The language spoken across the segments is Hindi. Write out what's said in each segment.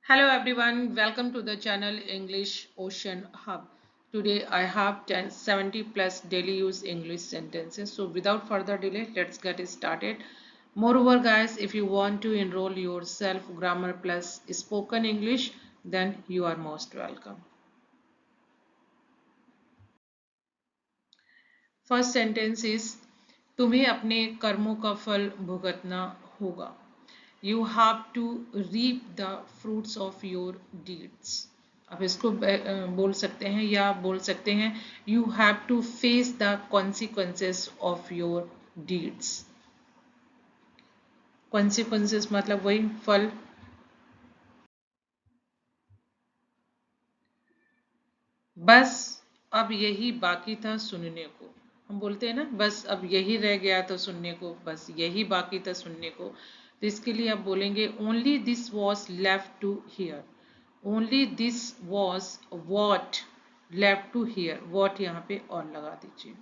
Hello everyone, welcome to the channel English Ocean Hub. Today I have 70 plus daily use English sentences. So without further delay, let's get started. Moreover guys, if you want to enroll yourself Grammar Plus Spoken English, then you are most welcome. First sentence is तुम्हें अपने कर्मों का फल भुगतना होगा. You have to reap the fruits of your deeds. आप इसको बोल सकते हैं या बोल सकते हैं You have to face the consequences of your deeds. Consequences मतलब वही फल. बस अब यही बाकी था सुनने को. हम बोलते हैं ना बस अब यही रह गया था सुनने को, बस यही बाकी था सुनने को. तो इसके लिए आप बोलेंगे only this was left to here. Only this was what left to here. What यहाँ पे और लगा दीजिए.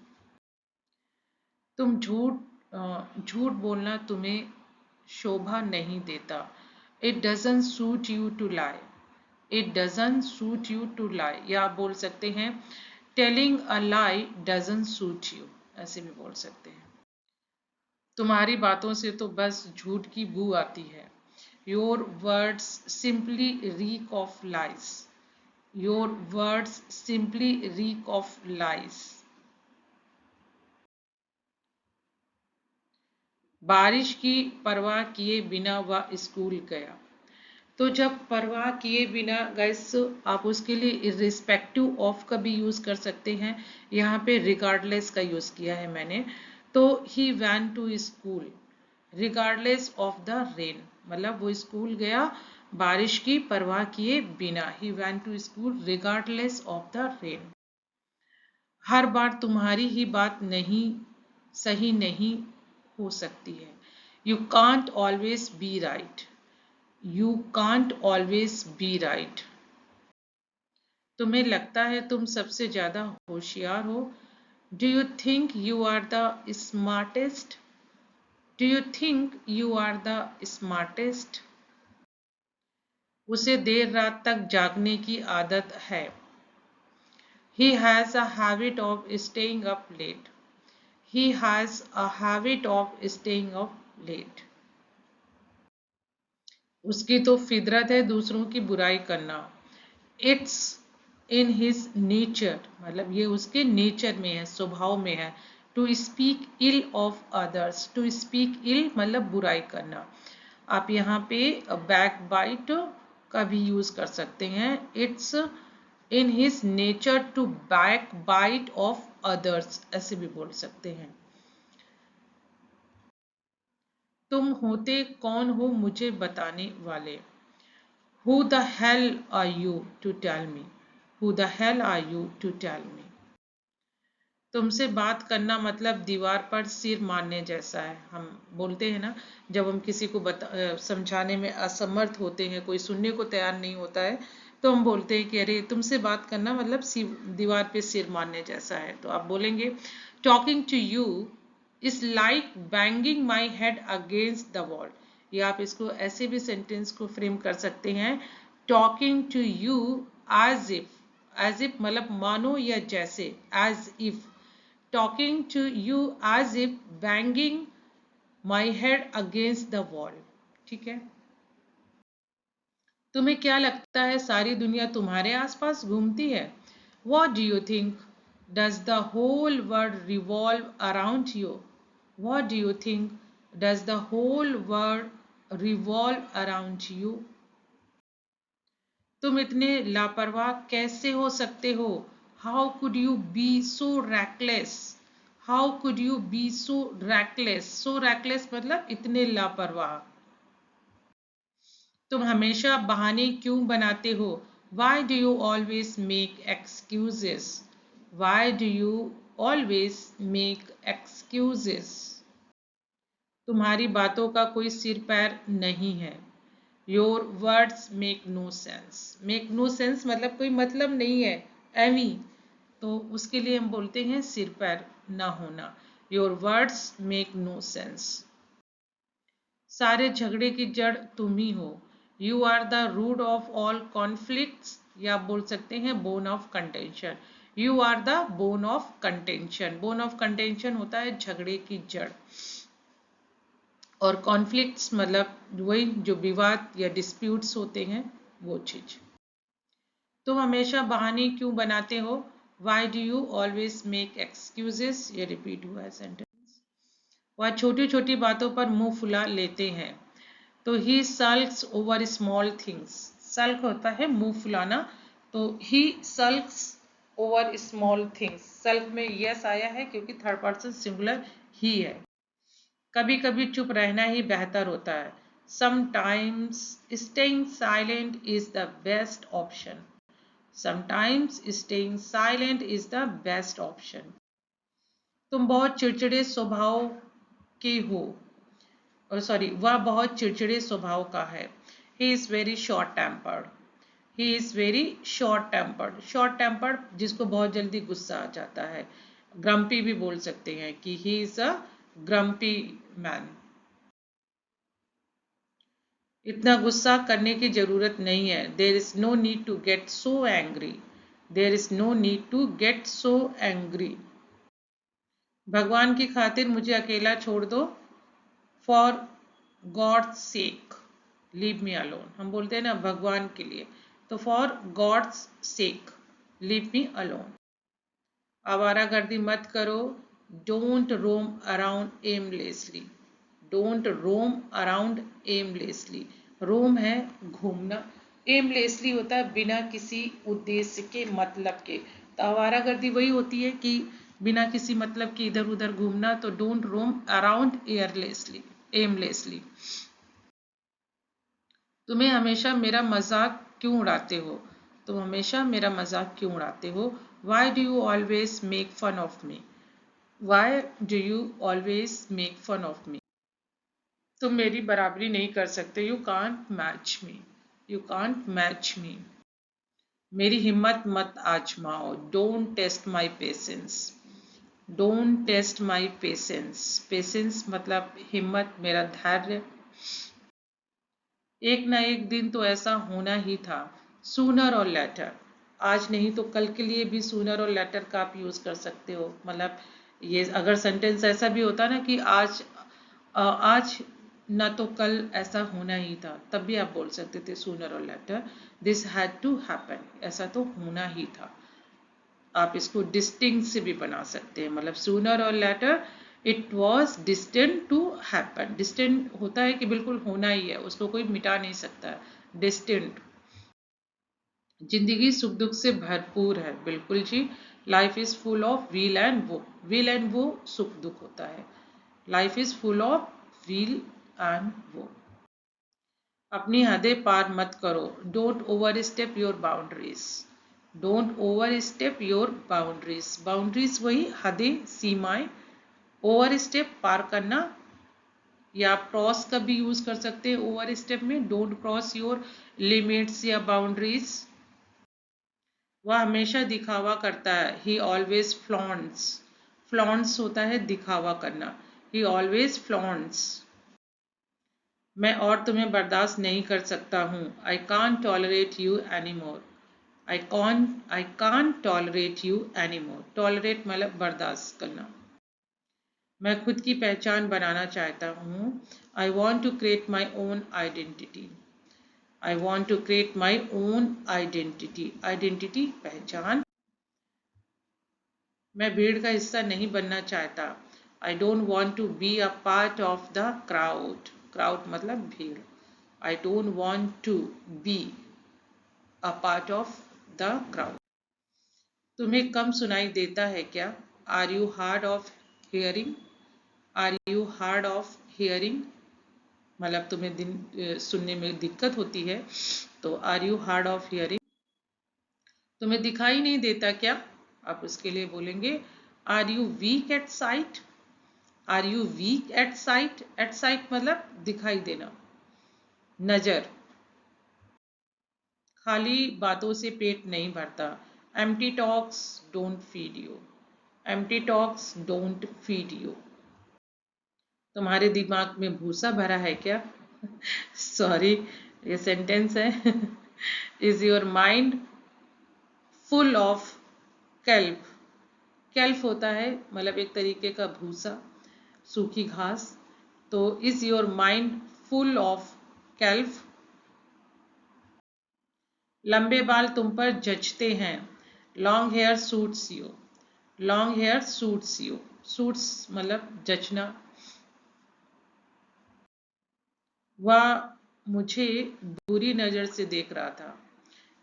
तुम झूठ बोलना तुम्हें शोभा नहीं देता. It doesn't suit you to lie. It doesn't suit you to lie. या आप बोल सकते हैं telling a lie doesn't suit you. ऐसे भी बोल सकते हैं. तुम्हारी बातों से तो बस झूठ की बू आती है. Your words simply rig of lies. Your words simply rig of lies. बारिश की परवाह किए बिना वह स्कूल गया. तो जब परवाह किए बिना गाइस आप उसके लिए इर्रिस्पेक्टिव ऑफ का भी यूज कर सकते हैं. यहाँ पे रिगार्डलेस का यूज किया है मैंने. तो he went to school regardless of the rain. मतलब वो स्कूल गया बारिश की परवाह किए बिना. He went to school regardless of the rain. हर बार तुम्हारी ही बात नहीं सही नहीं हो सकती है. You can't always be right. You can't always be right. तुम्हें लगता है तुम सबसे ज्यादा होशियार हो. Do you think you are the smartest. Do you think you are the smartest. उसे देर रात तक जागने की आदत है. He has a habit of staying up late. He has a habit of staying up late. उसकी तो फितरत है दूसरों की बुराई करना. It's in his nature. मतलब ये उसके नेचर में है, स्वभाव में है. To speak ill of others. To speak ill मतलब बुराई करना. आप यहाँ पे बैक बाइट का भी यूज कर सकते हैं. It's in his nature to backbite of others. ऐसे भी बोल सकते हैं. तुम होते कौन हो मुझे बताने वाले. Who the hell are you to tell me? Who the hell are you to tell me? तुमसे बात करना मतलब दीवार पर सिर मारने जैसा है. हम बोलते हैं ना जब हम किसी को समझाने में असमर्थ होते हैं, कोई सुनने को तैयार नहीं होता है, तो हम बोलते हैं कि अरे तुमसे बात करना मतलब दीवार पे सिर मारने जैसा है. तो आप बोलेंगे talking to you is like banging my head against the wall. या आप इसको ऐसे भी सेंटेंस को फ्रेम कर सकते हैं talking to you as if. As if मतलब मानो या जैसे. As if talking to you as if banging my head against the wall. ठीक है. तुम्हें क्या लगता है सारी दुनिया तुम्हारे आसपास घूमती है. What do you think? Does the whole world revolve around you? What do you think? Does the whole world revolve around you? तुम इतने लापरवाह कैसे हो सकते हो. How could you be so reckless? How could you be so reckless? So reckless मतलब इतने लापरवाह. तुम हमेशा बहाने क्यों बनाते हो. Why do you always make excuses? Why do you always make excuses? तुम्हारी बातों का कोई सिर पैर नहीं है. Your words make no sense. Make no sense मतलब कोई मतलब नहीं है, एवी. तो उसके लिए हम बोलते हैं सिर पैर ना होना. Your words make no sense. सारे झगड़े की जड़ तुम ही हो. You are the root of all conflicts, या आप बोल सकते हैं bone of contention. You are the bone of contention. Bone of contention होता है झगड़े की जड़, और कॉन्फ्लिक्ट्स मतलब वही जो विवाद या डिस्प्यूट्स होते हैं वो चीज। तुम हमेशा बहाने क्यों बनाते हो? Why do you always make excuses, ये रिपीट हुआ है सेंटेंस। वह छोटी छोटी बातों पर मुंह फुला लेते हैं। तो ही सल्क्स ओवर स्मॉल थिंग्स। सल्क होता है मुंह फुलाना, तो ही सल्क्स ओवर स्मॉल थिंग्स। सल्क में यस आया है क्योंकि थर्ड पर्सन सिंगुलर ही है। कभी कभी चुप रहना ही बेहतर होता है। Sometimes staying silent is the best option. Sometimes staying silent is the best option. तुम बहुत चिड़चिड़े स्वभाव के हो, और सॉरी वह बहुत चिड़चिड़े स्वभाव का है। He is very short tempered. He is very short tempered. Short tempered जिसको बहुत जल्दी गुस्सा आ जाता है। ग्रम्पी भी बोल सकते हैं कि he is a grumpy man. इतना गुस्सा करने की जरूरत नहीं है। There is no need to get so angry. There is no need to get so angry. भगवान की खातिर मुझे अकेला छोड़ दो। For God's sake leave me alone. हम बोलते हैं ना भगवान के लिए, तो for God's sake leave me alone. आवारागर्दी मत करो। Don't roam around aimlessly. Don't roam around aimlessly. Roam है घूमना, एमलेसली होता है बिना किसी उद्देश्य के, मतलब के। तो आवारागर्दी वही होती है कि बिना किसी मतलब के इधर उधर घूमना। तो डोंट रोम अराउंड एयरलेसली, एमलेसली। तुम्हें हमेशा मेरा मजाक क्यों उड़ाते हो? तुम हमेशा मेरा मजाक क्यों उड़ाते हो? Why do you always make fun of me? Why do you always make fun of me? तुम मेरी बराबरी नहीं कर सकते। You can't match me. You can't match me. मेरी हिम्मत मत आजमाओ। Don't test my patience. Don't test my patience. Patience मतलब हिम्मत, मेरा धैर्य। एक ना एक दिन तो ऐसा होना ही था। सूनर और लेटर, आज नहीं तो कल के लिए भी सूनर और लेटर का आप यूज कर सकते हो। मतलब ये अगर सेंटेंस ऐसा भी होता ना कि आज ना तो कल ऐसा होना ही था, तब भी आप बोल सकते थे sooner or later. This had to happen, ऐसा तो होना ही था। आप इसको डिस्टिंक्ट से भी बना सकते हैं, मतलब sooner or later it was distant to happen. Distant होता है कि बिल्कुल होना ही है, उसको कोई मिटा नहीं सकता। डिस्टेंट। जिंदगी सुख दुख से भरपूर है, बिल्कुल जी। Life is full of weal and woe. Weal and woe सुख दुख होता है। Life is full of weal and woe. अपनी हदें पार मत करो। Don't overstep your boundaries. Don't overstep your boundaries. Boundaries वही हदें, सीमाएं। ओवर स्टेप पार करना, या क्रॉस का भी यूज कर सकते हैं ओवर स्टेप में। डोंट क्रॉस योर लिमिट्स या बाउंड्रीज। वह हमेशा दिखावा करता है। ही ऑलवेज फ्लॉन्ट्स। फ्लॉन्ट्स होता है दिखावा करना। He always flaunts. मैं और तुम्हें बर्दाश्त नहीं कर सकता हूँ। I can't tolerate you any more. I can't tolerate you any more. Tolerate मतलब बर्दाश्त करना। मैं खुद की पहचान बनाना चाहता हूँ। I want to create my own identity. I want to create my own identity. Identity पहचान। मैं भीड़ का हिस्सा नहीं बनना चाहता। I don't want to be a part of the crowd. Crowd मतलब भीड़। I don't want to be a part of the crowd. तुम्हें कम सुनाई देता है क्या? Are you hard of hearing. Are you hard of hearing मतलब तुम्हें सुनने में दिक्कत होती है, तो are you hard of hearing. तुम्हें दिखाई नहीं देता क्या? आप उसके लिए बोलेंगे are you weak at sight. Are you weak at sight. At sight मतलब दिखाई देना, नजर। खाली बातों से पेट नहीं भरता। Empty talks don't feed you. Empty talks don't feed you. तुम्हारे दिमाग में भूसा भरा है क्या? सॉरी, ये सेंटेंस है। Is your mind full of kelp. Kelp होता है मतलब एक तरीके का भूसा, सूखी घास। तो is your mind full of kelp. लंबे बाल तुम पर जचते हैं। Long hair suits you. Long hair suits you. Suits मतलब जचना। वह मुझे बुरी नजर से देख रहा था।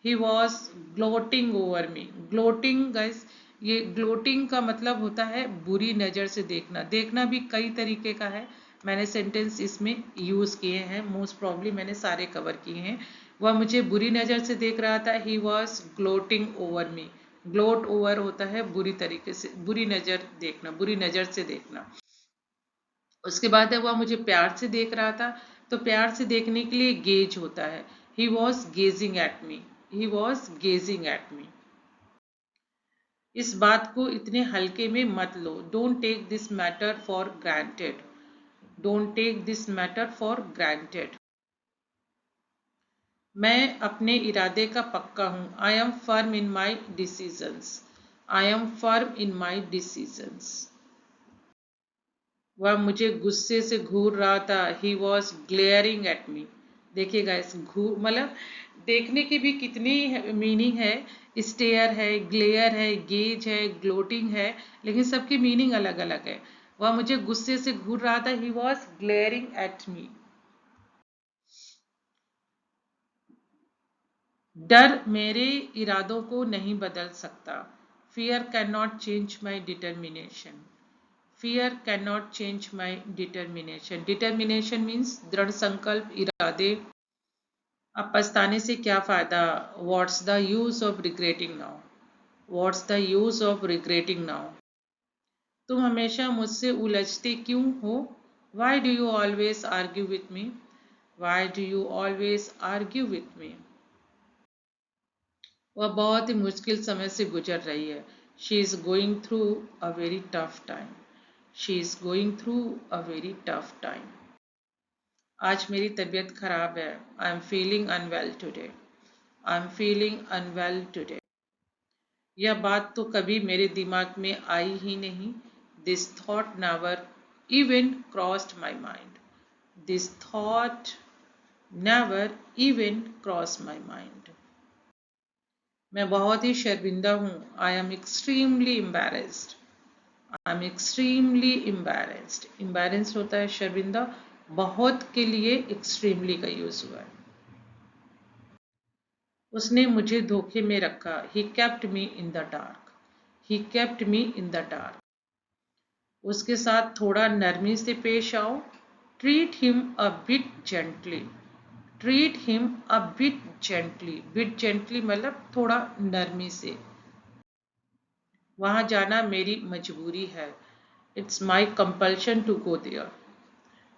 He was gloating over me. Gloating guys, ये gloating का मतलब होता है बुरी नज़र से देखना। देखना भी कई तरीके का है, मैंने सेंटेंस इसमें यूज़ किए हैं, मोस्ट प्रॉब्ली मैंने सारे कवर किए हैं। वह मुझे बुरी नज़र से देख रहा था। He was gloating over me. Gloat over होता है बुरी तरीके से, बुरी नज़र देखना, बुरी नज़र से देखना। उसके बाद है वह मुझे प्यार से देख रहा था। तो प्यार से देखने के लिए गेज होता है। He was gazing at me. He was gazing at me. इस बात को इतने हल्के में मत लो। Don't take this matter for granted. Don't take this matter for granted. मैं अपने इरादे का पक्का हूँ। I am firm in my decisions. I am firm in my decisions. वह मुझे गुस्से से घूर रहा था। He was glaring at me. देखिएगा इस घूर मतलब देखने की भी कितनी मीनिंग है। स्टेयर है, ग्लेयर है, गेज है, ग्लोटिंग है, लेकिन सबकी मीनिंग अलग अलग है। वह मुझे गुस्से से घूर रहा था। He was glaring at me. डर मेरे इरादों को नहीं बदल सकता। Fear cannot change my determination. Fear cannot change my determination. Determination means दृढ़ संकल्प, इरादे। अब पछताने से क्या फायदा? What's the use of regretting now? What's the use of regretting now? तुम हमेशा मुझसे उलझते क्यों हो? Why do you always argue with me? Why do you always argue with me? वह बहुत ही मुश्किल समय से गुजर रही है। She is going through a very tough time. She is going through a very tough time. आज मेरी तबीयत खराब है। I am feeling unwell today. I am feeling unwell today. यह बात तो कभी मेरे दिमाग में आई ही नहीं। This thought never even crossed my mind. This thought never even crossed my mind. मैं बहुत ही शर्मिंदा हूँ। I am extremely embarrassed. I am extremely embarrassed. Embarrassed होता है शर्मिंदा, बहुत के लिए extremely का यूज हुआ है। उसने मुझे धोखे में रखा। He kept me in the dark. He kept me in the dark. उसके साथ थोड़ा नरमी से पेश आओ। Treat him a bit gently. Treat him a bit gently. Bit gently मतलब थोड़ा नरमी से। वहाँ जाना मेरी मजबूरी है। It's my compulsion to go there.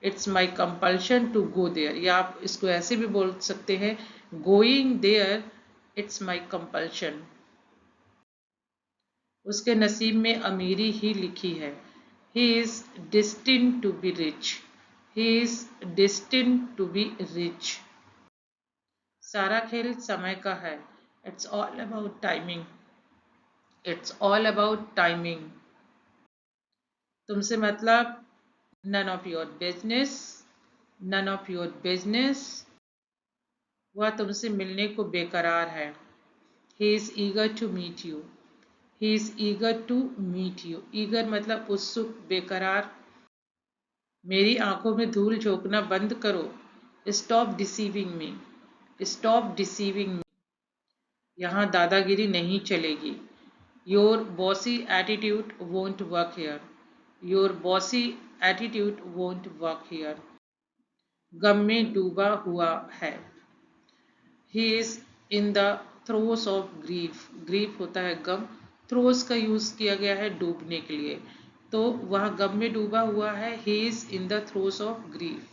It's my compulsion to go there. या आप इसको ऐसे भी बोल सकते हैं, going there, it's my compulsion. उसके नसीब में अमीरी ही लिखी है। He is destined to be rich. He is destined to be rich. सारा खेल समय का है। It's all about timing. It's all about timing. तुमसे मतलब none of your business. None of your business. वह तुमसे मिलने को बेकरार है। He is eager to meet you. He is eager to meet you. Eager मतलब उत्सुक, बेकरार। मेरी आंखों में धूल झोंकना बंद करो। Stop deceiving me. Stop deceiving me. यहाँ दादागिरी नहीं चलेगी। Your bossy attitude won't work here. Your bossy attitude won't work here. गम में डूबा हुआ है। He is in the throes of grief. Grief होता है गम। थ्रोस का यूज किया गया है डूबने के लिए। तो वह गम में डूबा हुआ है। He is in the throes of grief.